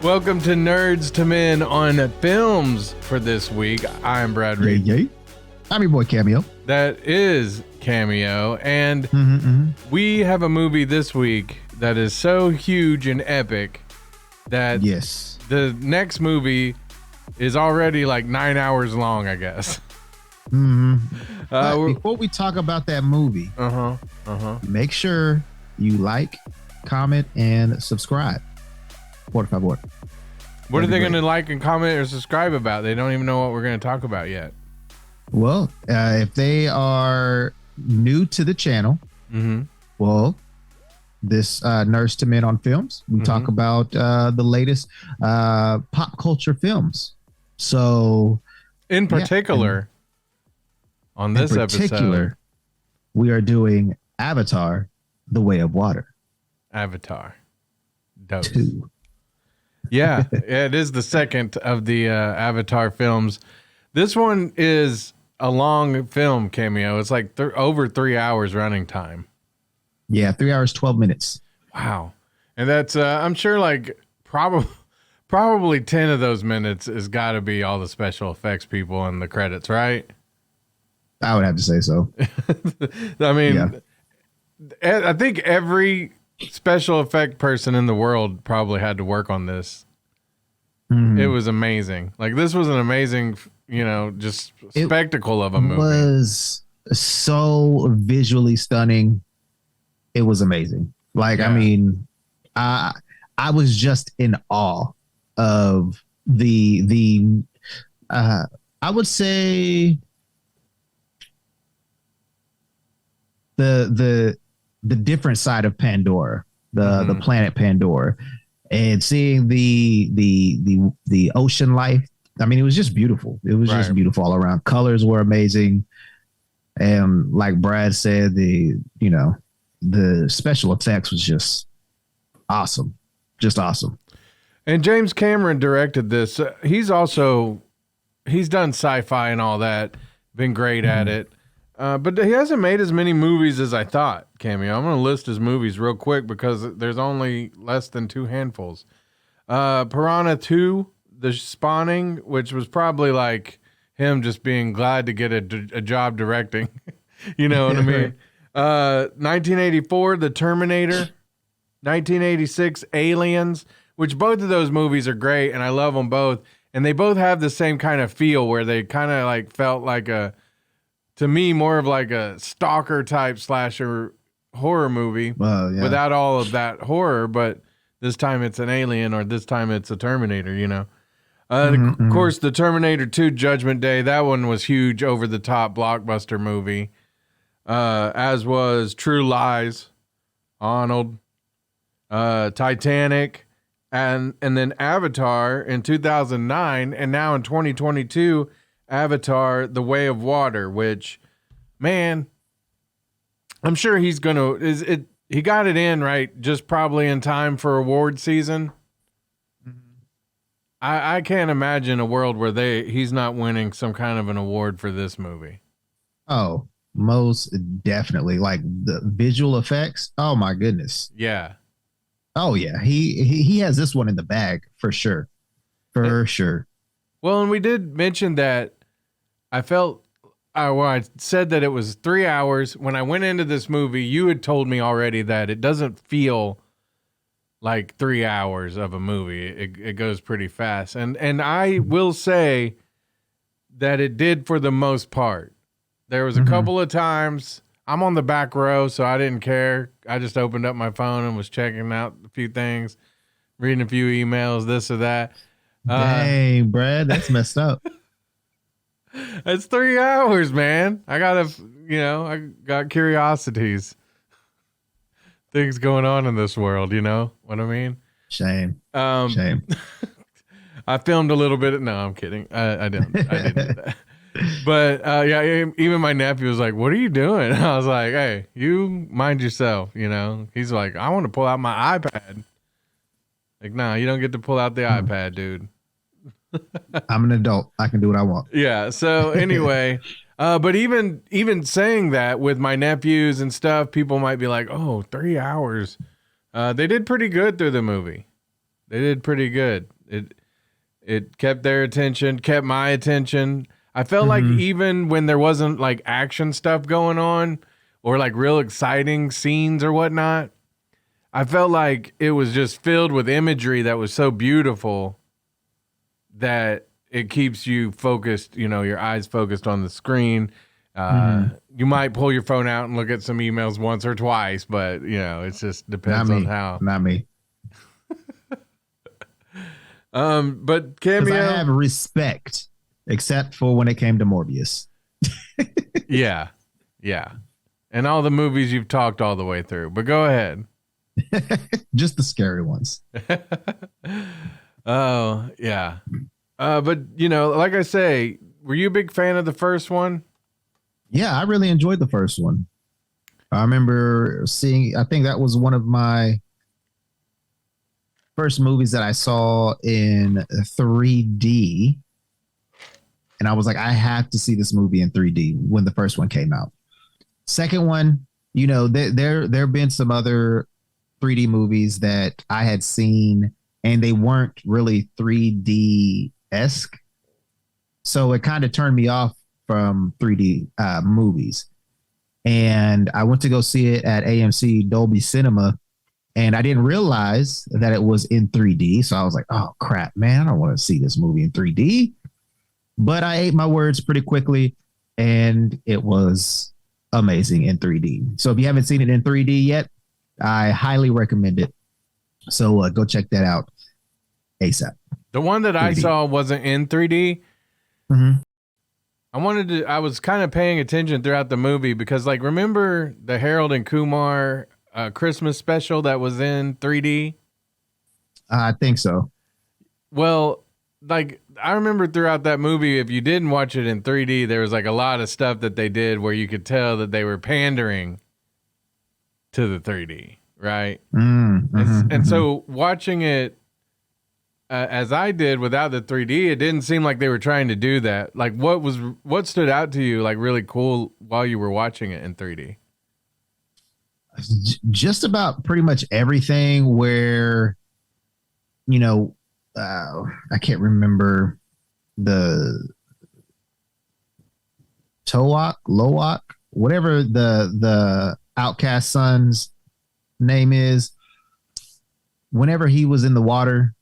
Welcome to Nerds to Men on Films for this week. I'm Brad Reed. Yay. I'm your boy Cameo. That is Cameo. And we have a movie this week that is so huge and epic that the next movie is already like 9 hours long, I guess. Before we talk about that movie, make sure you like, comment, and subscribe. Por favor. What are they going to like and comment or subscribe about? They don't even know what we're going to talk about yet. Well, if they are new to the channel, well, this Nerds to Men on Films, we talk about the latest pop culture films. So, in particular, on this episode, we are doing Avatar: The Way of Water. Avatar. Dope. 2. Yeah, it is the second of the Avatar films. This one is a long film, Cameo. It's like over 3 hours running time. Yeah, 3 hours, 12 minutes. Wow. And that's, I'm sure, like, probably 10 of those minutes has got to be all the special effects people and the credits, right? I would have to say so. I mean, I think every special effect person in the world probably had to work on this. It was amazing. Like, this was an amazing, just spectacle of a movie. It was so visually stunning. It was amazing. Like, I mean, I was just in awe of the I would say the different side of Pandora, the planet Pandora, and seeing the ocean life. I mean, it was just beautiful. It was just beautiful all around. Colors were amazing. And like Brad said, the special effects was just awesome. Just awesome. And James Cameron directed this. He's done sci-fi and all that, been great at it. But he hasn't made as many movies as I thought, Cameo. I'm going to list his movies real quick because there's only less than 2 handfuls. Piranha 2, The Spawning, which was probably like him just being glad to get a job directing. You know what I mean? 1984, The Terminator. 1986, Aliens, which both of those movies are great, and I love them both. And they both have the same kind of feel where they kind of like felt like to me, more of like a stalker type slasher horror movie without all of that horror, but this time it's an alien or this time it's a Terminator, Of course, the Terminator 2 Judgment Day, that one was huge, over the top blockbuster movie, as was True Lies, Arnold, Titanic, and then Avatar in 2009, and now in 2022, Avatar: The Way of Water, which, man, I'm sure he's gonna he got it in right just probably in time for award season. I can't imagine a world where he's not winning some kind of an award for this movie. Oh, most definitely. Like the visual effects. Oh my goodness. Yeah. Oh yeah. He has this one in the bag for sure. For sure. Well, and we did mention that I felt, I said that it was 3 hours. When I went into this movie, you had told me already that it doesn't feel like 3 hours of a movie. It goes pretty fast. And I will say that it did for the most part. There was a couple of times, I'm on the back row, so I didn't care. I just opened up my phone and was checking out a few things, reading a few emails, this or that. Dang, Brad, that's messed up. It's 3 hours, man. I got curiosities. Things going on in this world, you know what I mean? Shame. Shame. I filmed a little bit. No, I'm kidding. I didn't do that. But even my nephew was like, "What are you doing?" I was like, "Hey, you mind yourself," He's like, "I want to pull out my iPad." Like, nah, you don't get to pull out the iPad, dude. I'm an adult. I can do what I want. Yeah. So anyway, but even saying that with my nephews and stuff, people might be like, "Oh, 3 hours." They did pretty good through the movie. They did pretty good. It kept their attention, kept my attention. I felt like even when there wasn't like action stuff going on or like real exciting scenes or whatnot, I felt like it was just filled with imagery that was so beautiful that it keeps you focused, your eyes focused on the screen. You might pull your phone out and look at some emails once or twice, but it just depends on how. Not me. But Cameo, I have respect, except for when it came to Morbius. yeah, and all the movies you've talked all the way through. But go ahead. Just the scary ones. Oh yeah, but like I say, were you a big fan of the first one? Yeah, I really enjoyed the first one. I remember seeing. I think that was one of my first movies that I saw in 3D. And I was like, I have to see this movie in 3D when the first one came out. Second one, there have been some other 3D movies that I had seen and they weren't really 3D-esque. So it kind of turned me off from 3D movies. And I went to go see it at AMC Dolby Cinema. And I didn't realize that it was in 3D. So I was like, oh, crap, man, I don't want to see this movie in 3D. But I ate my words pretty quickly, and it was amazing in 3D. So if you haven't seen it in 3D yet, I highly recommend it. So go check that out ASAP. The one that 3D. I saw wasn't in 3D. I was kind of paying attention throughout the movie because, like, remember the Harold and Kumar Christmas special that was in 3D? I think so. Well, like, I remember throughout that movie, if you didn't watch it in 3D, there was like a lot of stuff that they did where you could tell that they were pandering to the 3D, right? And so watching it as I did without the 3D, it didn't seem like they were trying to do that. Like, what stood out to you like really cool while you were watching it in 3D? Just about pretty much everything where, I can't remember the Loak, whatever the outcast son's name is. Whenever he was in the water,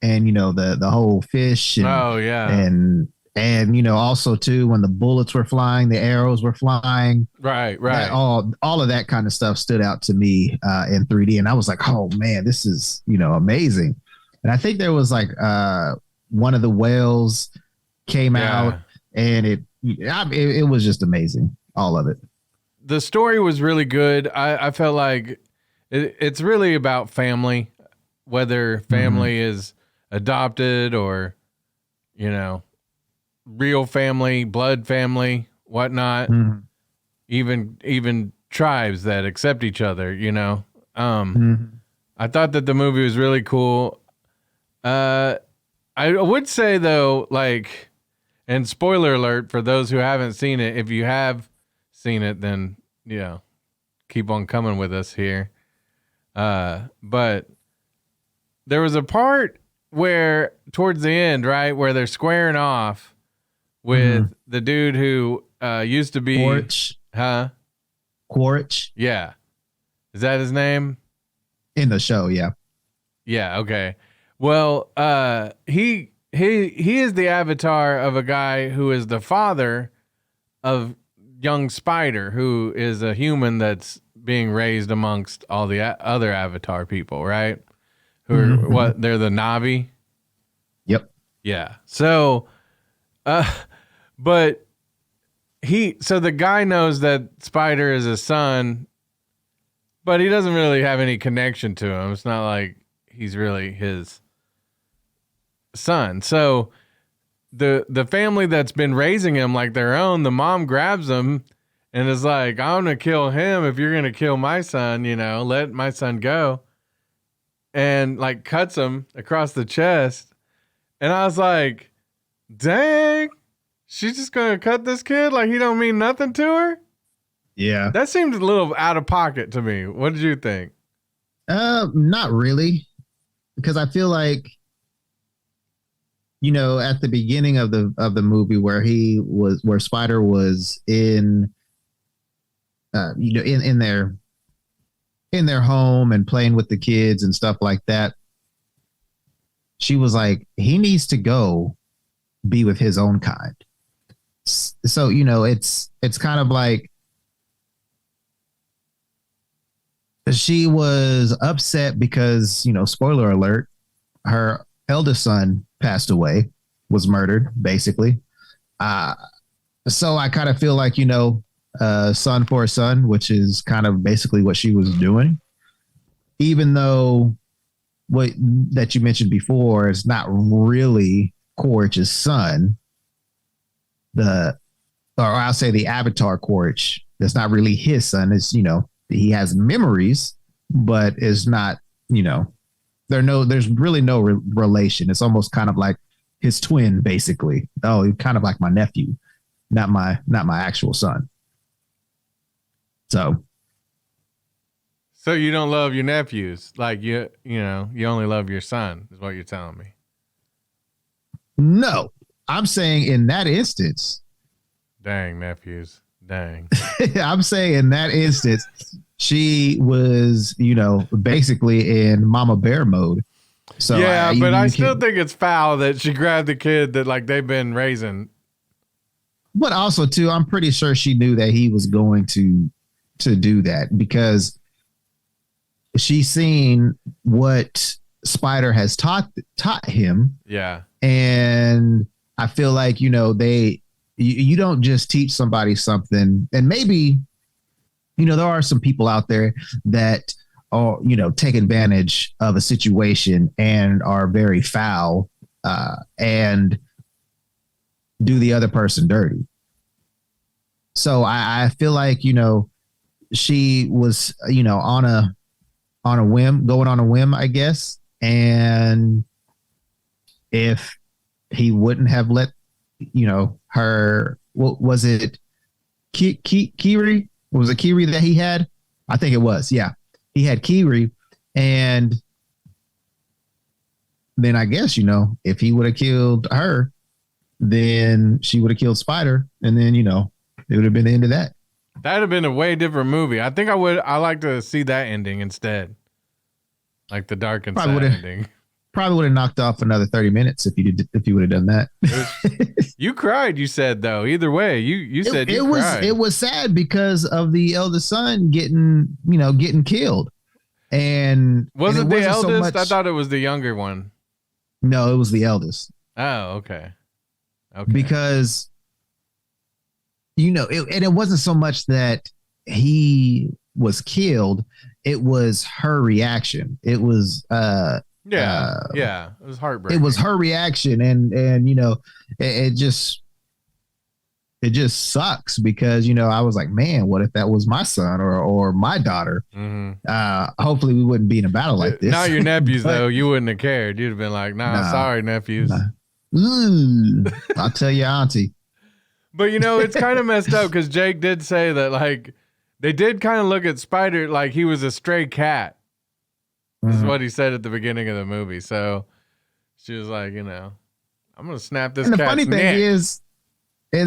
and the whole fish. And, oh yeah, and also too when the bullets were flying, the arrows were flying. Right. All of that kind of stuff stood out to me in 3D, and I was like, oh man, this is amazing. And I think there was like one of the whales came out, and it was just amazing, all of it. The story was really good. I felt like it's really about family, whether family is adopted or, real family, blood family, whatnot, even tribes that accept each other, I thought that the movie was really cool. I would say though, like, and spoiler alert for those who haven't seen it, if you have seen it, then, keep on coming with us here. But there was a part where towards the end, right, where they're squaring off with the dude who used to be Quaritch. Quaritch. Yeah. Is that his name? In the show, yeah. Yeah, okay. Well, he is the avatar of a guy who is the father of young Spider, who is a human that's being raised amongst all the other avatar people, right? Who are what? They're the Navi. Yep. Yeah. So, but so the guy knows that Spider is his son, but he doesn't really have any connection to him. It's not like he's really his son. So the family that's been raising him like their own, the mom grabs him and is like, I'm going to kill him if you're going to kill my son, let my son go. And like cuts him across the chest. And I was like, dang, she's just going to cut this kid? Like he don't mean nothing to her? Yeah. That seemed a little out of pocket to me. What did you think? Not really. because I feel like, you know, at the beginning of the movie where Spider was in, you know, in their home and playing with the kids and stuff like that, she was like, he needs to go be with his own kind. So, you know, it's kind of like she was upset because, you know, spoiler alert, her eldest son passed away, was murdered, basically. So I kind of feel like, you know, son for a son, which is kind of basically what she was doing, even though what that you mentioned before is not really Quaritch's son. Or I'll say the Avatar Quaritch, that's not really his son. It's, you know, he has memories, but is not, you know, there's really no relation. It's almost kind of like his twin, basically. Oh, he's kind of like my nephew, not my actual son. So you don't love your nephews, like you know, you only love your son, is what you're telling me. No, I'm saying in that instance. Dang, nephews. Dang. I'm saying in that instance, she was, you know, basically in Mama Bear mode. So yeah, but I still think it's foul that she grabbed the kid that like they've been raising. But also too, I'm pretty sure she knew that he was going to do that because she's seen what Spider has taught him. Yeah. And I feel like, you know, you don't just teach somebody something, and maybe, you know, there are some people out there that are, you know, take advantage of a situation and are very foul and do the other person dirty. So I feel like, you know, she was, you know, going on a whim, I guess. And if he wouldn't have let, you know, her, what was it? Kiri? Was it Kiri that he had? I think it was. Yeah. He had Kiri. And then I guess, you know, if he would have killed her, then she would have killed Spider. And then, you know, it would have been the end of that. That'd have been a way different movie. I think I like to see that ending instead. Like the dark and sad ending. Probably would have knocked off another 30 minutes if you would have done that. You cried, you said, though. Either way, you said you cried. It was sad because of the eldest son getting killed. And was it the eldest? So much, I thought it was the younger one. No, it was the eldest. Oh, okay. Because, you know, it wasn't so much that he was killed. It was her reaction. It was, it was heartbreaking. It was her reaction. And, you know, it just sucks because, you know, I was like, man, what if that was my son or my daughter? Mm-hmm. Hopefully we wouldn't be in a battle like this. Now your nephews, though, you wouldn't have cared. You'd have been like, sorry, nephews. I'll tell you, auntie. But, you know, it's kind of messed up because Jake did say that, like, they did kind of look at Spider like he was a stray cat. This is what he said at the beginning of the movie. So she was like, you know, I'm going to snap this cat's neck. And the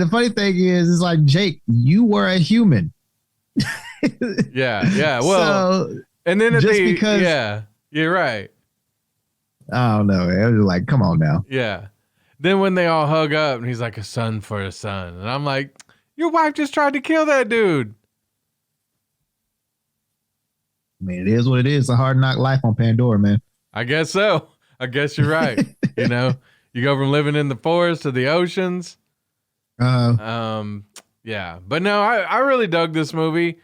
funny thing is, it's like, Jake, you were a human. Yeah. Well, so, and then because you're right. I don't know. I was like, come on now. Yeah. Then when they all hug up and he's like, a son for a son. And I'm like, your wife just tried to kill that dude. I mean, it is what it is. A hard knock life on Pandora, man. I guess so. I guess you're right. You know, you go from living in the forest to the oceans. Yeah. But no, I really dug this movie.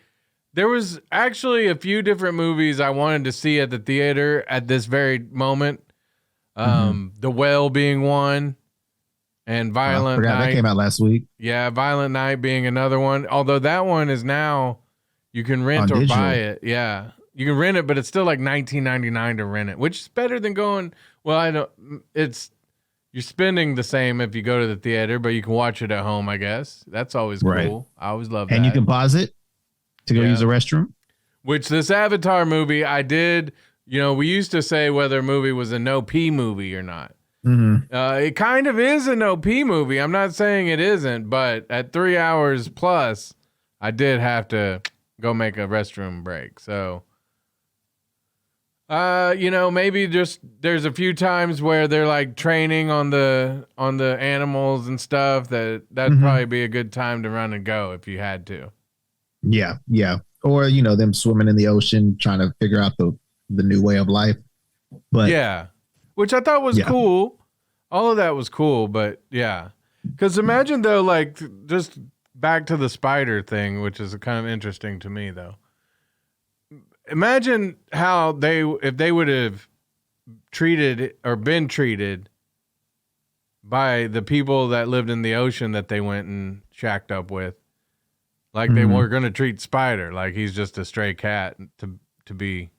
There was actually a few different movies I wanted to see at the theater at this very moment. The Whale being one, and Violent Night. That came out last week. Yeah, Violent Night being another one. Although that one is now you can rent or buy it. Yeah, you can rent it, but it's still like $19.99 to rent it, which is better than going. Well, you're spending the same if you go to the theater, but you can watch it at home. I guess that's always cool. Right. I always love that. And you can pause it to go use the restroom. Which this Avatar movie, I did we used to say whether a movie was a no-pee movie or not. Mm-hmm. It kind of is a no-pee movie. I'm not saying it isn't, but at 3 hours plus, I did have to go make a restroom break. So, maybe just there's a few times where they're like training on the animals and stuff that'd probably be a good time to run and go if you had to. Yeah, yeah. Or them swimming in the ocean trying to figure out the new way of life. But yeah, which I thought was cool. All of that was cool, but yeah. Because imagine though, like just back to the spider thing, which is kind of interesting to me though. Imagine how if they would have treated or been treated by the people that lived in the ocean that they went and shacked up with, like they were going to treat Spider like he's just a stray cat to be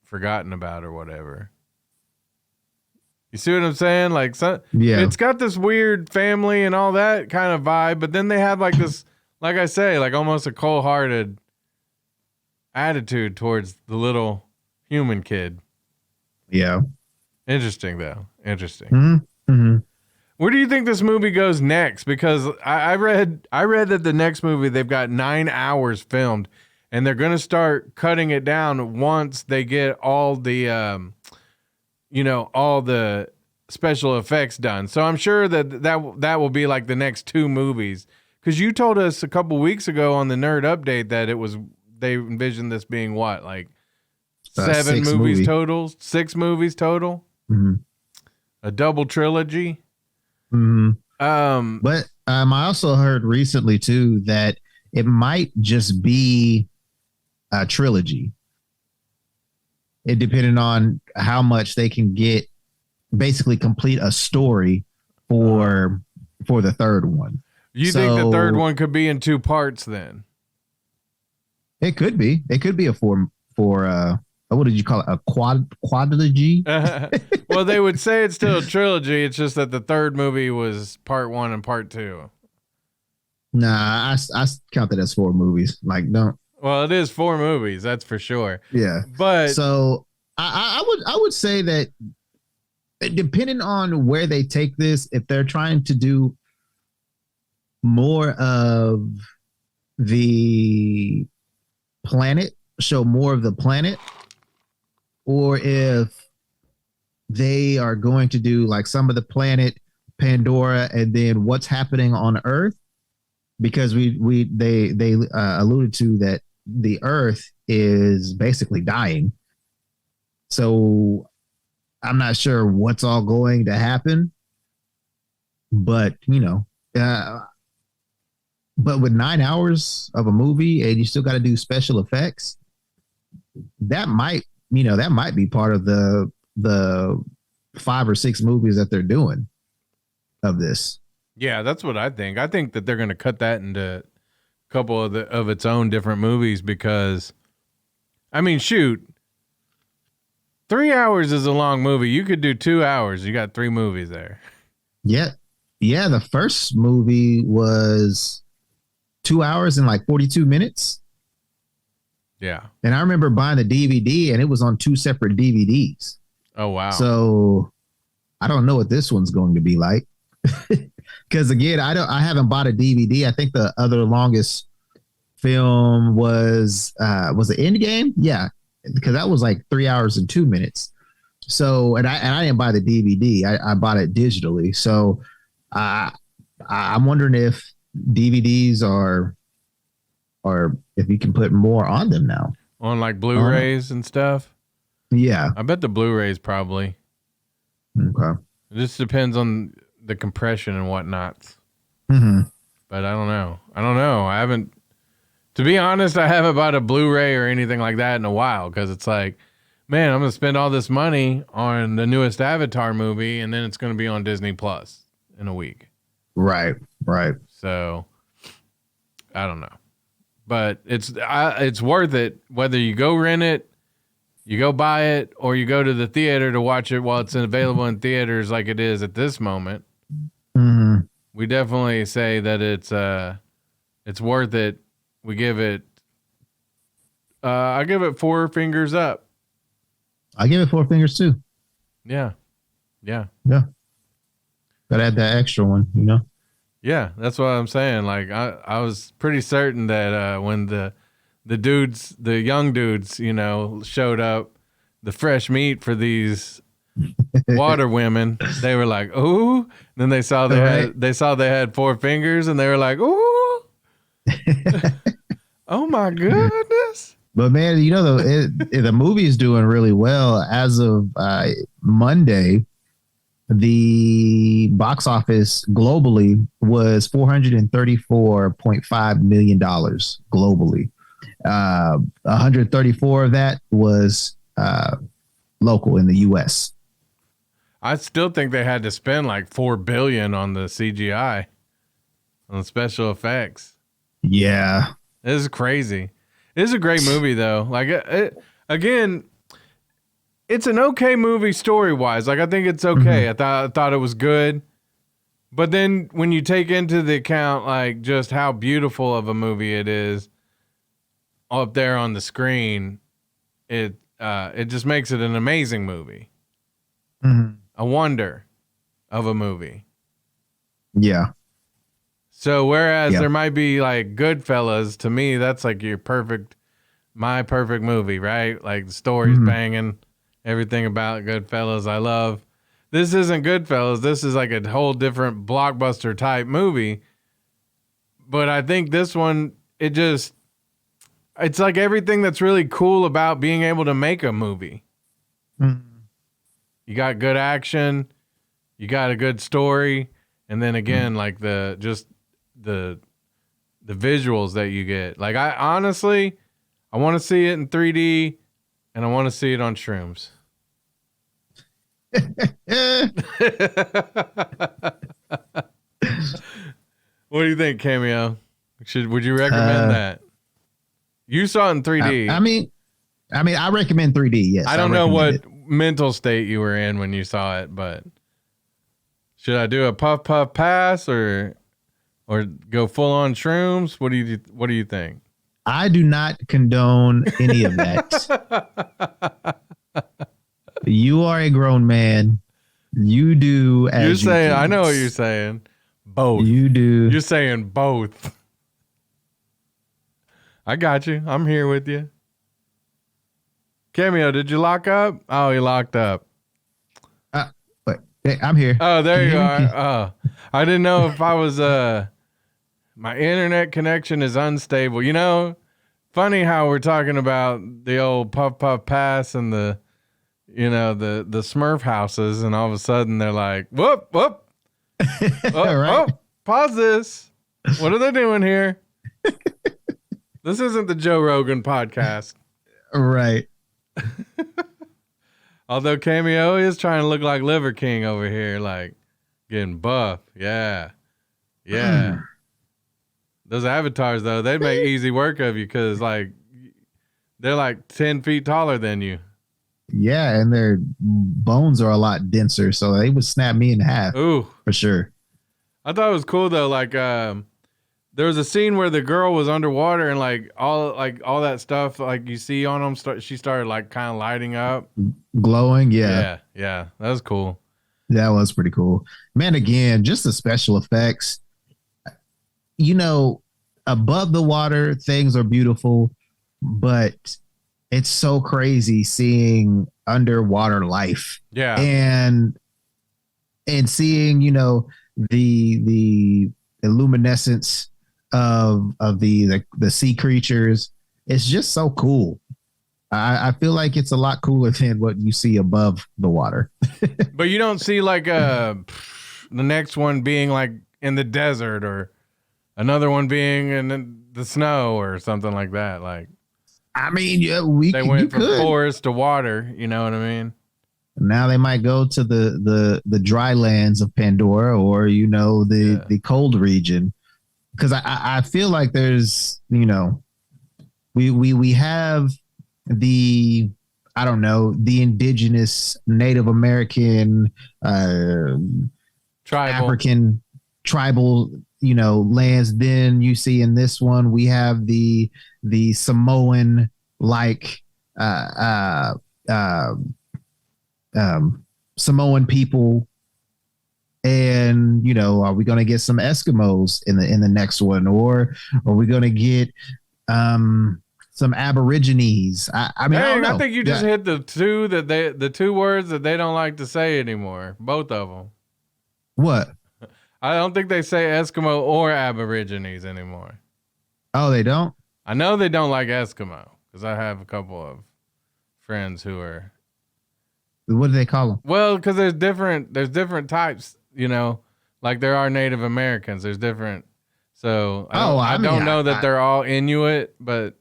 forgotten about or whatever. You see what I'm saying? Like, it's got this weird family and all that kind of vibe, but then they have like this, like I say, like almost a cold-hearted attitude towards the little human kid. Yeah. Interesting, though. Interesting. Mm-hmm. Mm-hmm. Where do you think this movie goes next? Because I read that the next movie, they've got 9 hours filmed, and they're going to start cutting it down once they get all the, all the special effects done. So I'm sure that will be like the next 2 movies. Because you told us a couple weeks ago on the Nerd Update that they envisioned this being what, like 7 movies total, 6 movies total, a double trilogy. Mm-hmm. But I also heard recently too that it might just be a trilogy. It depending on how much they can get, basically complete a story for the third one. You think the third one could be in 2 parts then? It could be. It could be a four. What did you call it? A quadrilogy? Well, they would say it's still a trilogy. It's just that the third movie was part 1 and part 2. Nah, I count that as 4 movies. Like, don't. Well, it is 4 movies, that's for sure. Yeah, but so I would say that depending on where they take this, if they're trying to do more of the planet, show more of the planet, or if they are going to do like some of the planet Pandora and then what's happening on Earth, because they alluded to that the Earth is basically dying. So I'm not sure what's all going to happen, but but with 9 hours of a movie and you still got to do special effects, that might be part of the 5 or 6 movies that they're doing of this. Yeah, that's what I think. I think that they're going to cut that into a couple of its own different movies because, I mean, shoot, 3 hours is a long movie. You could do 2 hours. You got 3 movies there. Yeah. Yeah. The first movie was 2 hours and like 42 minutes. Yeah. And I remember buying the DVD and it was on 2 separate DVDs. Oh, wow. So I don't know what this one's going to be like. Because again, I haven't bought a DVD. I think the other longest film was the Endgame. Yeah. Because that was like 3 hours and 2 minutes. So, and I didn't buy the DVD. I bought it digitally. So I'm wondering if DVDs are if you can put more on them now. On like Blu-rays and stuff? Yeah. I bet the Blu-rays probably. Okay. It just depends on the compression and whatnot. Mm-hmm. But I don't know. I haven't, to be honest, I haven't bought a Blu-ray or anything like that in a while because it's like, man, I'm going to spend all this money on the newest Avatar movie and then it's going to be on Disney Plus in a week. Right. So I don't know. But it's worth it whether you go rent it, you go buy it, or you go to the theater to watch it while it's available in theaters like it is at this moment. Mm-hmm. We definitely say that it's worth it. We give it I give it 4 fingers up. I give it 4 fingers too. Yeah. Yeah. Gotta add that extra one, you know? Yeah, that's what I'm saying. Like I was pretty certain that when the dudes, the young dudes, you know, showed up, the fresh meat for these water women, they were like, "Ooh!" Then they saw they had 4 fingers, and they were like, "Ooh, oh my goodness!" But man, you know, the movie is doing really well as of Monday. The box office globally was $434.5 million globally. 134 of that was local in the U.S. I still think they had to spend like $4 billion on the CGI, on the special effects. Yeah, This is crazy. It is a great movie though. Like again, it's an okay movie story wise. Like I think it's okay. I thought it was good. But then when you take into the account like just how beautiful of a movie it is up there on the screen, it just makes it an amazing movie. A wonder of a movie. Yeah. So whereas there might be like Goodfellas, to me that's like my perfect movie, right? Like the story's banging. Everything about Goodfellas I love. This isn't Goodfellas. This is like a whole different blockbuster type movie. But I think this one, it's like everything that's really cool about being able to make a movie. You got good action, you got a good story, and then again, like the visuals that you get. Like I honestly, I want to see it in 3D. And I want to see it on shrooms. What do you think, Cameo? Would you recommend that? You saw it in 3D. I mean, I recommend 3D. Yes. I don't know what mental state you were in when you saw it, but should I do a puff pass or go full on shrooms? What do you think? I do not condone any of that. You are a grown man. You do as you're saying. You I know what you're saying. Both. You do. You're saying both. I got you. I'm here with you. Cameo, did you lock up? Oh, he locked up. But hey, I'm here. Oh, there you are. Oh, I didn't know if I was my internet connection is unstable. You know, funny how we're talking about the old puff pass and the Smurf houses, and all of a sudden they're like, whoop. Oh, pause this. What are they doing here? This isn't the Joe Rogan podcast. Right. Although Cameo is trying to look like Liver King over here, like getting buff. Yeah. Those avatars, though, they make easy work of you because, like, they're like 10 feet taller than you. Yeah, and their bones are a lot denser, so they would snap me in half. Ooh, for sure. I thought it was cool though. Like, there was a scene where the girl was underwater and like all that stuff like you see on them. She started like kind of lighting up, glowing. Yeah, that was cool. That was pretty cool, man. Again, just the special effects. You know, above the water, things are beautiful, but it's so crazy seeing underwater life. Yeah. And seeing, you know, the luminescence of the sea creatures. It's just so cool. I feel like it's a lot cooler than what you see above the water. But you don't see like the next one being like in the desert or another one being in the snow or something like that. Like, I mean, yeah, they went from forest to water. You know what I mean? Now they might go to the dry lands of Pandora, or you know the cold region, because I feel like there's, you know, we have the, I don't know, the indigenous Native American African tribal, you know, lands. Then you see in this one we have the Samoan like Samoan people, and are we going to get some Eskimos in the next one, or are we going to get some Aborigines? I mean, I don't know. I think you just hit the two words that they don't like to say anymore. Both of them. What? I don't think they say Eskimo or Aborigines anymore. Oh, they don't? I know they don't like Eskimo because I have a couple of friends who are. What do they call them? Well, because there's different types, like there are Native Americans. There's different. So I don't know that they're all Inuit, but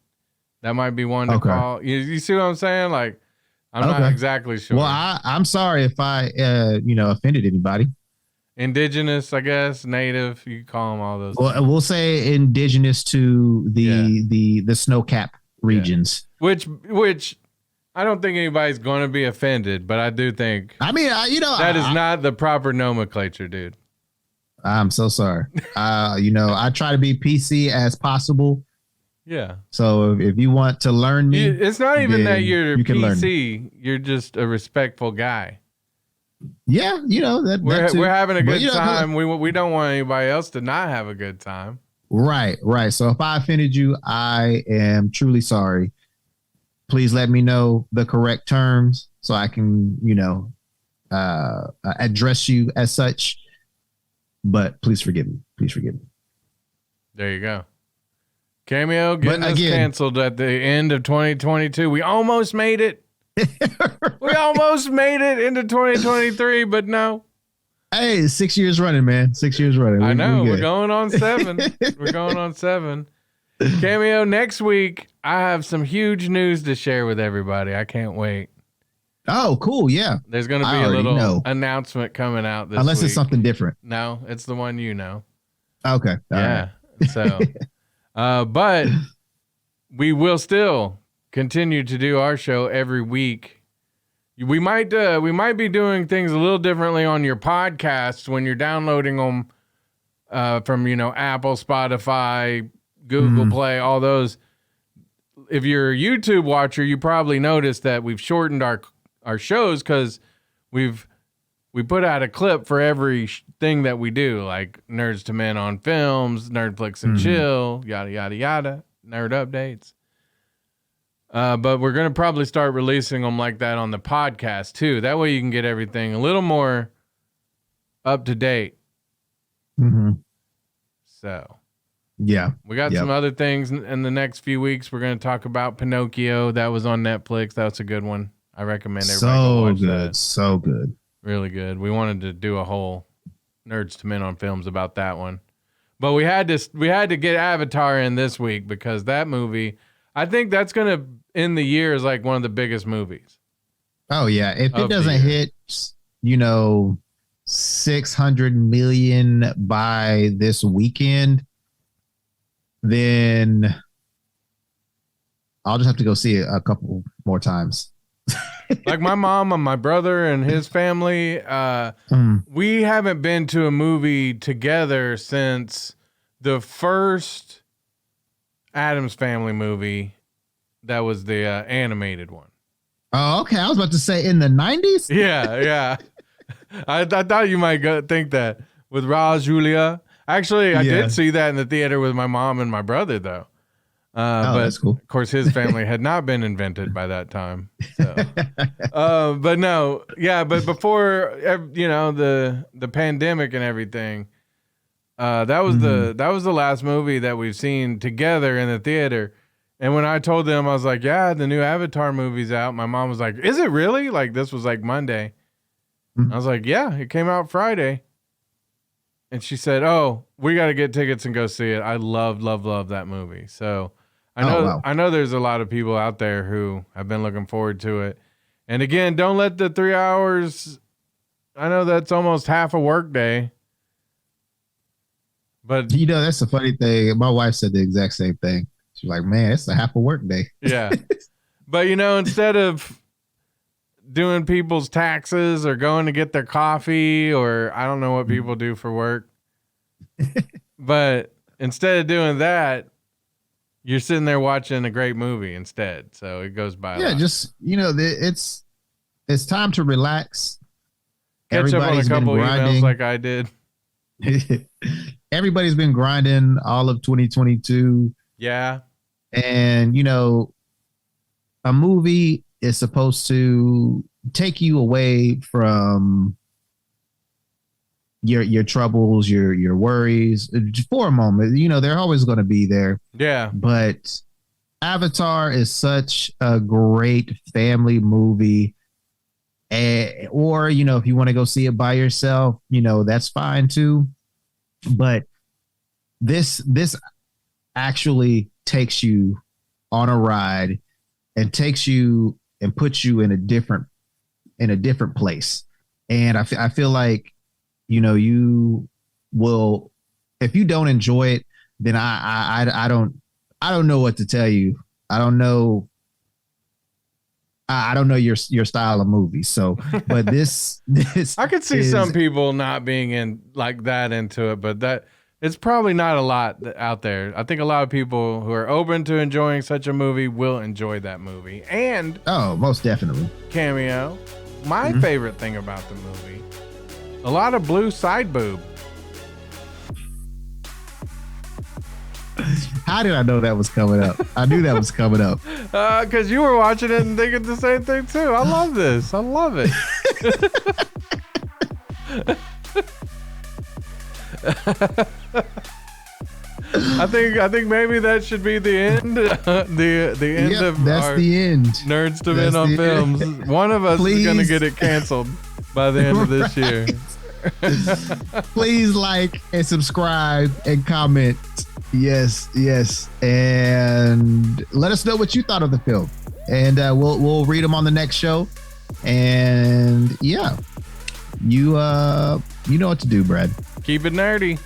that might be one to call. You see what I'm saying? Like, I'm not exactly sure. Well, I'm sorry if I, offended anybody. Indigenous, I guess, native. You call them all those. Well, we'll say indigenous to the snow-capped regions. Yeah. Which I don't think anybody's going to be offended, but I do think. I mean, that is not the proper nomenclature, dude. I'm so sorry. I try to be PC as possible. Yeah. So if you want to learn me, it's not even that you're PC. You're just a respectful guy. Yeah, we're having a good time. We don't want anybody else to not have a good time. Right. So if I offended you, I am truly sorry. Please let me know the correct terms so I can, address you as such. But please forgive me. There you go. Cameo getting us canceled at the end of 2022. We almost made it. We almost made it into 2023, but no. Hey, 6 years running, man. 6 years running. I know. We're going on 7. We're going on 7. Cameo, next week, I have some huge news to share with everybody. I can't wait. Oh, cool. Yeah. There's going to be a little announcement coming out this week. Unless it's something different. No, it's the one you know. Okay. Yeah. Right. So, but we will still continue to do our show every week. We might be doing things a little differently on your podcasts when you're downloading them from Apple, Spotify, Google Play, all those. If you're a YouTube watcher, you probably noticed that we've shortened our shows because we put out a clip for every thing that we do, like Nerds to Men on Films, Nerdflix and Chill, yada yada yada, nerd updates. But we're going to probably start releasing them like that on the podcast too. That way you can get everything a little more up to date. So, yeah, we got some other things in the next few weeks. We're going to talk about Pinocchio. That was on Netflix. That's a good one. I recommend everybody watch that. So good. Really good. We wanted to do a whole Nerds to Men on Films about that one. But we had to get Avatar in this week because that movie, I think that's going to end the year as like one of the biggest movies. Oh yeah, if it doesn't hit 600 million by this weekend, then I'll just have to go see it a couple more times. Like my mom and my brother and his family, we haven't been to a movie together since the first Addams Family movie. That was the animated one. Oh, okay. I was about to say in the 90s. Yeah. I thought you might think that with Raul Julia. Actually, I did see that in the theater with my mom and my brother, though. But that's cool. Of course, his family had not been invented by that time. So, but no, yeah. But before the pandemic and everything, that was the last movie that we've seen together in the theater. And when I told them, I was like, "Yeah, the new Avatar movie's out." My mom was like, "Is it really?" Like this was like Monday. I was like, "Yeah, it came out Friday." And she said, "Oh, we got to get tickets and go see it." I love that movie. So I know there's a lot of people out there who have been looking forward to it. And again, don't let the 3 hours. I know that's almost half a work day. But that's the funny thing. My wife said the exact same thing. She's like, "Man, it's a half a work day." Yeah. But instead of doing people's taxes or going to get their coffee or I don't know what people do for work. But instead of doing that, you're sitting there watching a great movie instead. So it goes by. Yeah, just, it's it's time to relax. Catch up on a couple emails like I did. Everybody's been grinding all of 2022. Yeah. And, you know, a movie is supposed to take you away from your troubles, your worries for a moment. You know, they're always going to be there. Yeah. But Avatar is such a great family movie. Or, you know, if you want to go see it by yourself, you know, that's fine too. But this actually takes you on a ride and takes you and puts you in a different place. And I feel like, you know, you will, if you don't enjoy it, then I don't know what to tell you. I don't know your style of movie. So, but this I could see some people not being in like that into it, but that it's probably not a lot out there. I think a lot of people who are open to enjoying such a movie will enjoy that movie. And most definitely. Cameo. My favorite thing about the movie, a lot of blue side boob. How did I know that was coming up? I knew that was coming up. Because you were watching it and thinking the same thing too. I love this. I love it. I think maybe that should be the end. The end of that's our the end. Nerds to Vin on Films. One of us is going to get it canceled by the end of this year. Please like and subscribe and comment. Yes. And let us know what you thought of the film. And we'll read them on the next show. And yeah, you know what to do, Brad. Keep it nerdy.